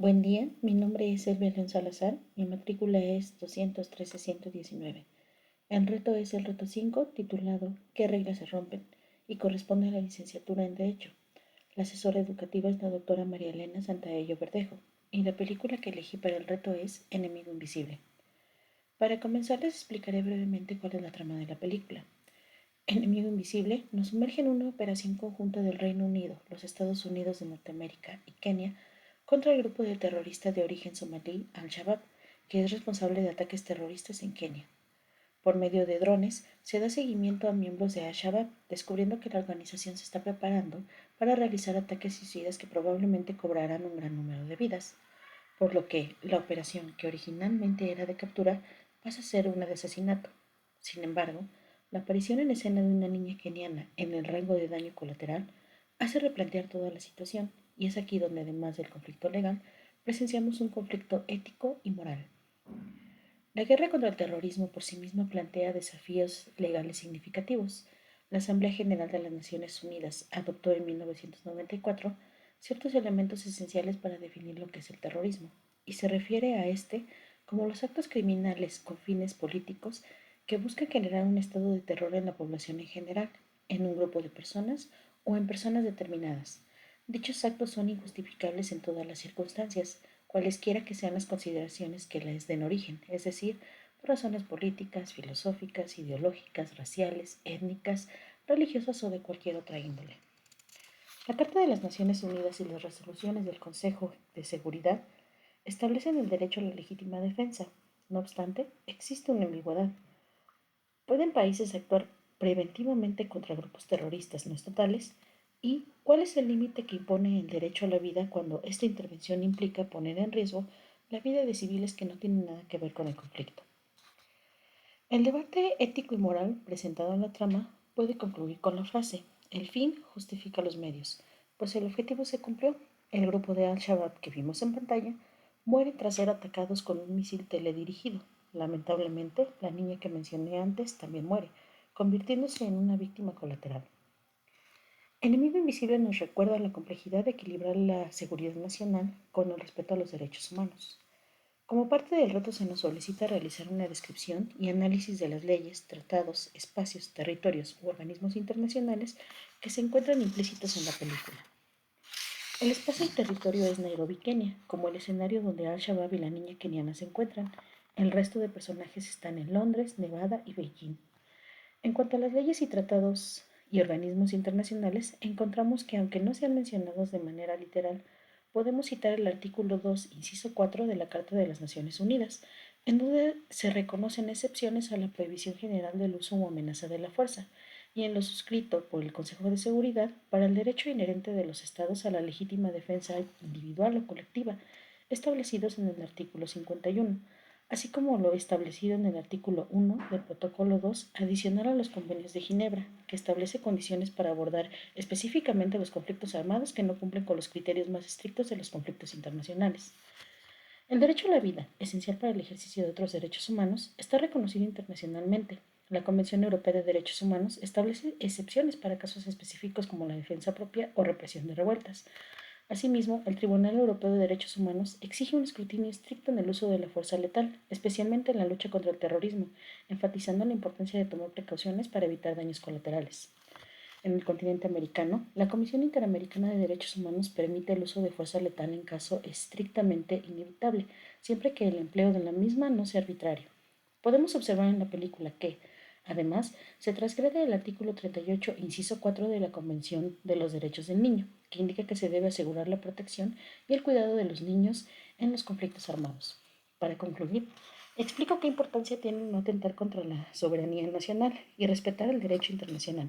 Buen día, mi nombre es Elvia León Salazar, mi matrícula es 213-119. El reto es el reto 5, titulado ¿Qué reglas se rompen? Y corresponde a la licenciatura en Derecho. La asesora educativa es la doctora María Elena Santaello Verdejo, y la película que elegí para el reto es Enemigo Invisible. Para comenzar les explicaré brevemente cuál es la trama de la película. Enemigo Invisible nos sumerge en una operación conjunta del Reino Unido, los Estados Unidos de Norteamérica y Kenia contra el grupo de terroristas de origen somalí Al-Shabaab, que es responsable de ataques terroristas en Kenia. Por medio de drones, se da seguimiento a miembros de Al-Shabaab, descubriendo que la organización se está preparando para realizar ataques suicidas que probablemente cobrarán un gran número de vidas, por lo que la operación, que originalmente era de captura, pasa a ser una de asesinato. Sin embargo, la aparición en escena de una niña keniana en el rango de daño colateral hace replantear toda la situación, y es aquí donde, además del conflicto legal, presenciamos un conflicto ético y moral. La guerra contra el terrorismo por sí misma plantea desafíos legales significativos. La Asamblea General de las Naciones Unidas adoptó en 1994 ciertos elementos esenciales para definir lo que es el terrorismo, y se refiere a este como los actos criminales con fines políticos que buscan generar un estado de terror en la población en general, en un grupo de personas o en personas determinadas. Dichos actos son injustificables en todas las circunstancias, cualesquiera que sean las consideraciones que les den origen, es decir, por razones políticas, filosóficas, ideológicas, raciales, étnicas, religiosas o de cualquier otra índole. La Carta de las Naciones Unidas y las resoluciones del Consejo de Seguridad establecen el derecho a la legítima defensa. No obstante, existe una ambigüedad. ¿Pueden países actuar preventivamente contra grupos terroristas no estatales? ¿Y cuál es el límite que impone el derecho a la vida cuando esta intervención implica poner en riesgo la vida de civiles que no tienen nada que ver con el conflicto? El debate ético y moral presentado en la trama puede concluir con la frase: el fin justifica los medios, pues el objetivo se cumplió. El grupo de Al-Shabaab que vimos en pantalla muere tras ser atacados con un misil teledirigido. Lamentablemente, la niña que mencioné antes también muere, convirtiéndose en una víctima colateral. Enemigo Invisible nos recuerda la complejidad de equilibrar la seguridad nacional con el respeto a los derechos humanos. Como parte del reto se nos solicita realizar una descripción y análisis de las leyes, tratados, espacios, territorios u organismos internacionales que se encuentran implícitos en la película. El espacio y territorio es Nairobi, Kenia, como el escenario donde Al-Shabaab y la niña keniana se encuentran. El resto de personajes están en Londres, Nevada y Beijing. En cuanto a las leyes y tratados y organismos internacionales, encontramos que, aunque no sean mencionados de manera literal, podemos citar el artículo 2, inciso 4 de la Carta de las Naciones Unidas, en donde se reconocen excepciones a la prohibición general del uso o amenaza de la fuerza, y en lo suscrito por el Consejo de Seguridad para el derecho inherente de los Estados a la legítima defensa individual o colectiva, establecidos en el artículo 51, así como lo establecido en el artículo 1 del Protocolo 2 adicional a los convenios de Ginebra, que establece condiciones para abordar específicamente los conflictos armados que no cumplen con los criterios más estrictos de los conflictos internacionales. El derecho a la vida, esencial para el ejercicio de otros derechos humanos, está reconocido internacionalmente. La Convención Europea de Derechos Humanos establece excepciones para casos específicos como la defensa propia o represión de revueltas. Asimismo, el Tribunal Europeo de Derechos Humanos exige un escrutinio estricto en el uso de la fuerza letal, especialmente en la lucha contra el terrorismo, enfatizando la importancia de tomar precauciones para evitar daños colaterales. En el continente americano, la Comisión Interamericana de Derechos Humanos permite el uso de fuerza letal en caso estrictamente inevitable, siempre que el empleo de la misma no sea arbitrario. Podemos observar en la película que, además, se transgrede el artículo 38, inciso 4 de la Convención de los Derechos del Niño, que indica que se debe asegurar la protección y el cuidado de los niños en los conflictos armados. Para concluir, explico qué importancia tiene no atentar contra la soberanía nacional y respetar el derecho internacional.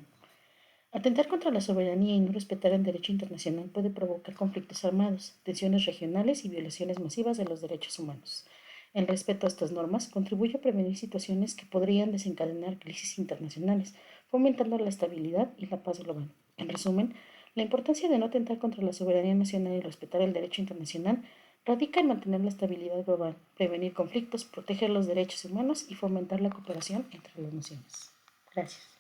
Atentar contra la soberanía y no respetar el derecho internacional puede provocar conflictos armados, tensiones regionales y violaciones masivas de los derechos humanos. El respeto a estas normas contribuye a prevenir situaciones que podrían desencadenar crisis internacionales, fomentando la estabilidad y la paz global. En resumen, la importancia de no atentar contra la soberanía nacional y respetar el derecho internacional radica en mantener la estabilidad global, prevenir conflictos, proteger los derechos humanos y fomentar la cooperación entre las naciones. Gracias.